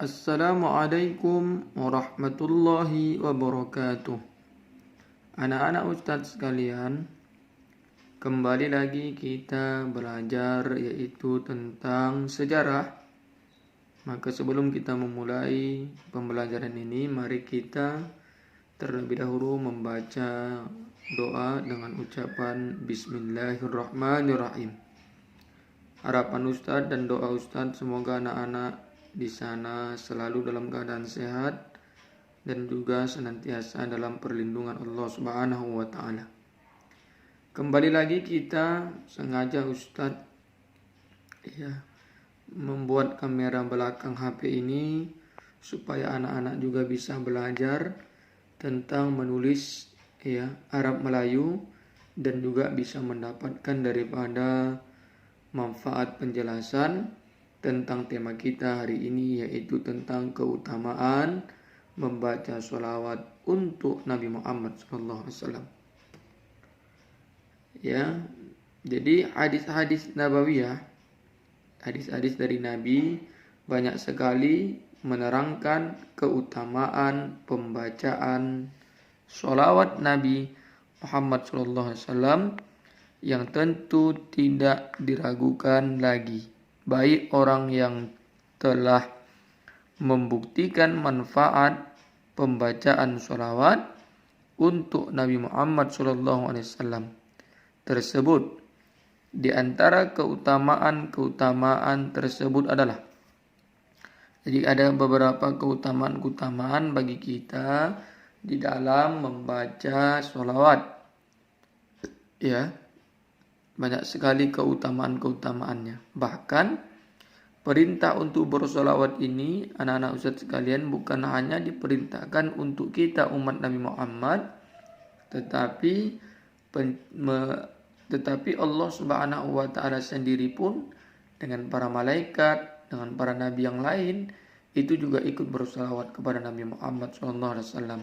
Assalamualaikum warahmatullahi wabarakatuh. Anak-anak Ustadz sekalian, kembali lagi kita belajar yaitu tentang sejarah. Maka sebelum kita memulai pembelajaran ini, mari kita terlebih dahulu membaca doa dengan ucapan Bismillahirrahmanirrahim. Harapan Ustadz dan doa Ustadz semoga anak-anak di sana selalu dalam keadaan sehat dan juga senantiasa dalam perlindungan Allah Subhanahu wa taala. Kembali lagi kita sengaja Ustadz membuat kamera belakang HP ini supaya anak-anak juga bisa belajar tentang menulis Arab Melayu dan juga bisa mendapatkan daripada manfaat penjelasan tentang tema kita hari ini, yaitu tentang keutamaan membaca sholawat untuk Nabi Muhammad SAW. Jadi hadis-hadis nabawiyah, hadis-hadis dari Nabi banyak sekali menerangkan keutamaan pembacaan sholawat Nabi Muhammad SAW yang tentu tidak diragukan lagi. Baik orang yang telah membuktikan manfaat pembacaan sholawat untuk Nabi Muhammad SAW tersebut. Di antara keutamaan tersebut adalah, jadi ada beberapa keutamaan bagi kita di dalam membaca sholawat. Banyak sekali keutamaannya. Bahkan perintah untuk bersolawat ini, anak-anak Ustadz sekalian, bukan hanya diperintahkan untuk kita umat Nabi Muhammad, tetapi Allah Subhanahu wa taala sendiri pun dengan para malaikat, dengan para nabi yang lain itu juga ikut bersolawat kepada Nabi Muhammad SAW.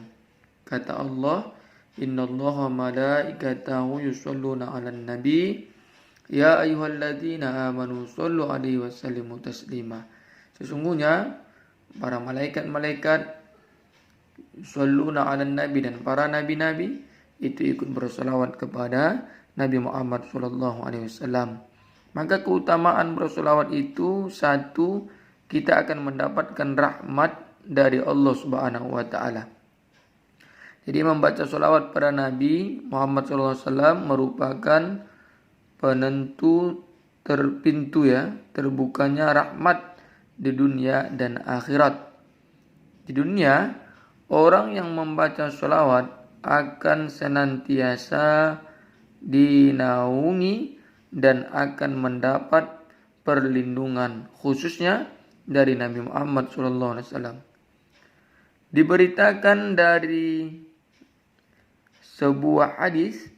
Kata Allah, Innallaha malaikatahu yusholluna 'alan nabi ya ayyuhalladzina amanu shollu 'alaihi wasallimu taslima. Sesungguhnya para malaikat-malaikat yusholluna 'alan nabi dan para nabi-nabi itu ikut bersolawat kepada Nabi Muhammad sallallahu alaihi wasallam. Maka keutamaan bersolawat itu, satu, kita akan mendapatkan rahmat dari Allah Subhanahu wa taala. Jadi membaca sholawat pada Nabi Muhammad SAW merupakan penentu terbukanya rahmat di dunia dan akhirat. Di dunia, orang yang membaca sholawat akan senantiasa dinaungi dan akan mendapat perlindungan khususnya dari Nabi Muhammad SAW. Diberitakan dari sebuah hadis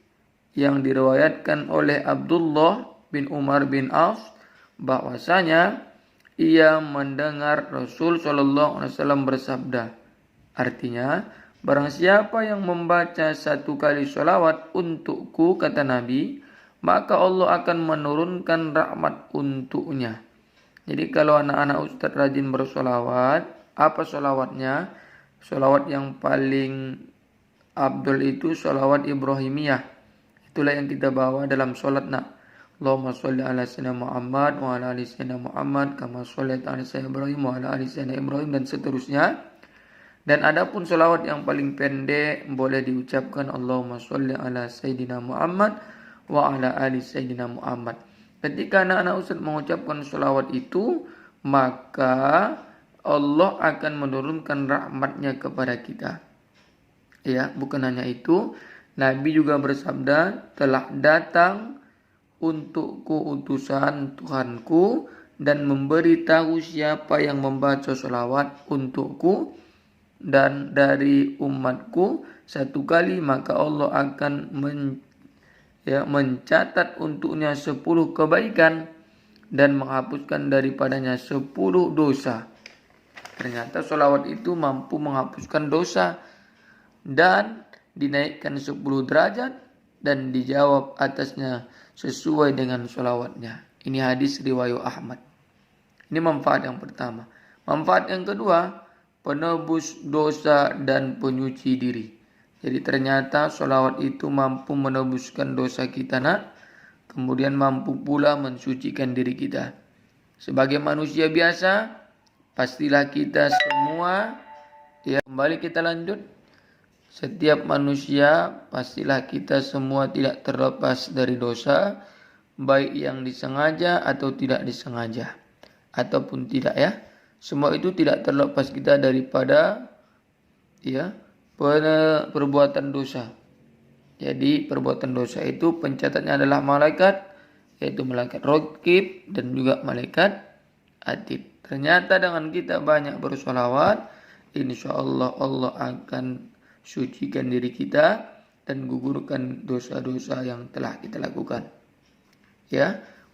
yang diriwayatkan oleh Abdullah bin Umar bin Auf bahwasanya ia mendengar Rasul sallallahu alaihi wasallam bersabda. Artinya, barang siapa yang membaca satu kali sholawat untukku, kata Nabi, maka Allah akan menurunkan rahmat untuknya. Jadi kalau anak-anak Ustadz rajin bersolawat, apa sholawatnya? Sholawat yang paling Abdul itu sholawat Ibrahimiyah. Itulah yang kita bawa dalam sholat Allahumma sholli ala sayyidina Muhammad wa ala ali sayyidina Muhammad kama shollaita ala sayyidina Ibrahim wa ala ali sayyidina Ibrahim dan seterusnya. Dan adapun sholawat yang paling pendek boleh diucapkan Allahumma sholli ala sayyidina Muhammad wa ala ali sayyidina Muhammad. Ketika anak-anak Ustadz mengucapkan sholawat itu, maka Allah akan menurunkan rahmatnya kepada kita. Bukan hanya itu, Nabi juga bersabda, telah datang untukku utusan Tuhanku dan memberitahu siapa yang membaca sholawat untukku dan dari umatku satu kali, maka Allah akan mencatat untuknya 10 kebaikan dan menghapuskan daripadanya 10 dosa. Ternyata sholawat itu mampu menghapuskan dosa dan dinaikkan 10 derajat dan dijawab atasnya sesuai dengan sholawatnya. Ini hadis riwayat Ahmad. Ini manfaat yang pertama. Manfaat yang kedua, penebus dosa dan penyuci diri. Jadi ternyata sholawat itu mampu menebuskan dosa kita kemudian mampu pula mensucikan diri kita. Sebagai manusia biasa, pastilah kita semua, kembali kita lanjut. Setiap manusia, pastilah kita semua tidak terlepas dari dosa, baik yang disengaja atau tidak disengaja, ataupun tidak Semua itu tidak terlepas kita daripada perbuatan dosa. Jadi perbuatan dosa itu pencatatnya adalah malaikat, yaitu malaikat Raqib dan juga malaikat Atid. Ternyata dengan kita banyak bersolawat, insyaallah Allah akan sucikan diri kita dan gugurkan dosa-dosa yang telah kita lakukan.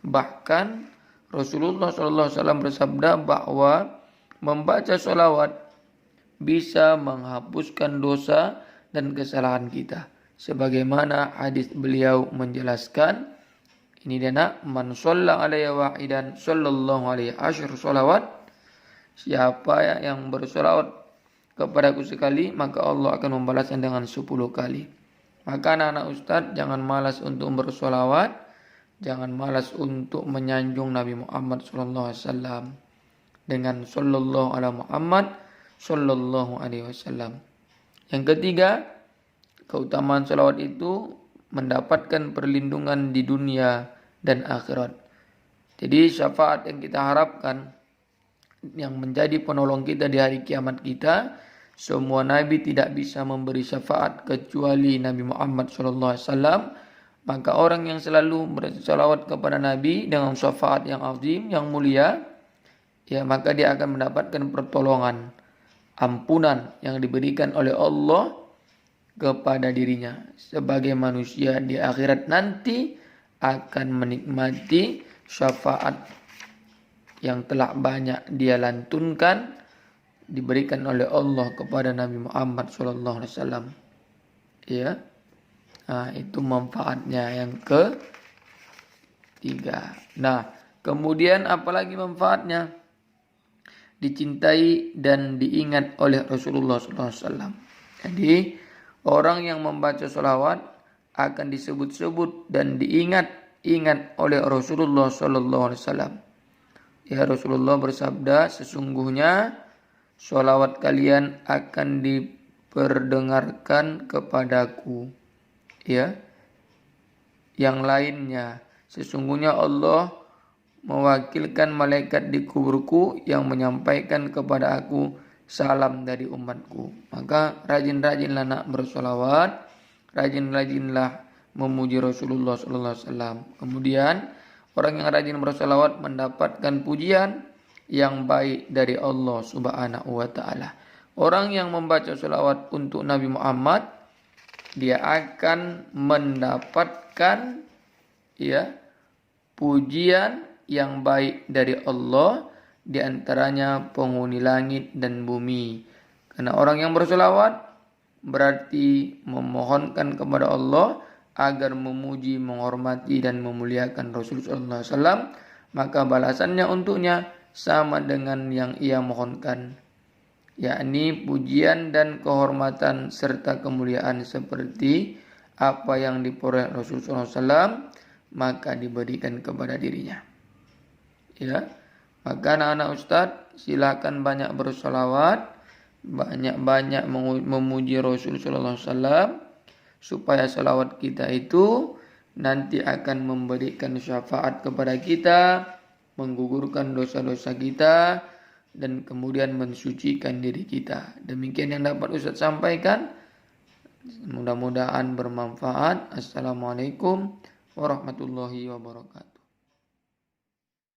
Bahkan Rasulullah SAW bersabda bahwa membaca sholawat bisa menghapuskan dosa dan kesalahan kita. Sebagaimana hadis beliau menjelaskan, ini dia man shalla alaihi wahidan sallallahu alaihi asyr sholawat. Siapa yang bersolawat kepadaku sekali, maka Allah akan membalasnya dengan 10 kali. Maka anak-anak ustadz, jangan malas untuk bersolawat, jangan malas untuk menyanjung Nabi Muhammad SAW dengan sallallahu ala Muhammad sallallahu alaihi wasallam. Yang ketiga, keutamaan salawat itu mendapatkan perlindungan di dunia dan akhirat. Jadi syafaat yang kita harapkan, yang menjadi penolong kita di hari kiamat kita, semua nabi tidak bisa memberi syafaat kecuali Nabi Muhammad SAW. Maka orang yang selalu bersalawat kepada Nabi dengan syafaat yang azim, yang mulia, maka dia akan mendapatkan pertolongan, ampunan yang diberikan oleh Allah kepada dirinya. Sebagai manusia di akhirat nanti akan menikmati syafaat yang telah banyak dia lantunkan, diberikan oleh Allah kepada Nabi Muhammad SAW. Itu manfaatnya yang ketiga. Nah, kemudian apalagi manfaatnya? Dicintai dan diingat oleh Rasulullah SAW. Jadi orang yang membaca sholawat akan disebut-sebut dan diingat oleh Rasulullah SAW. Rasulullah bersabda, sesungguhnya sholawat kalian akan diperdengarkan kepadaku. Yang lainnya, sesungguhnya Allah mewakilkan malaikat di kuburku yang menyampaikan kepada aku salam dari umatku. Maka rajin-rajinlah nak bersolawat, rajin-rajinlah memuji Rasulullah SAW. Kemudian orang yang rajin bersolawat mendapatkan pujian yang baik dari Allah Subhanahu wa Ta'ala. Orang yang membaca solawat untuk Nabi Muhammad, dia akan mendapatkan pujian yang baik dari Allah, di antaranya penghuni langit dan bumi. Karena orang yang bersolawat berarti memohonkan kepada Allah agar memuji, menghormati dan memuliakan Rasulullah SAW, maka balasannya untuknya sama dengan yang ia mohonkan, yakni pujian dan kehormatan serta kemuliaan seperti apa yang diperoleh Rasulullah SAW, maka diberikan kepada dirinya. Maka anak-anak ustadz, silakan banyak bersolawat, banyak-banyak memuji Rasulullah SAW, supaya salawat kita itu nanti akan memberikan syafaat kepada kita, menggugurkan dosa-dosa kita, dan kemudian mensucikan diri kita. Demikian yang dapat Ustaz sampaikan. Mudah-mudahan bermanfaat. Assalamualaikum warahmatullahi wabarakatuh.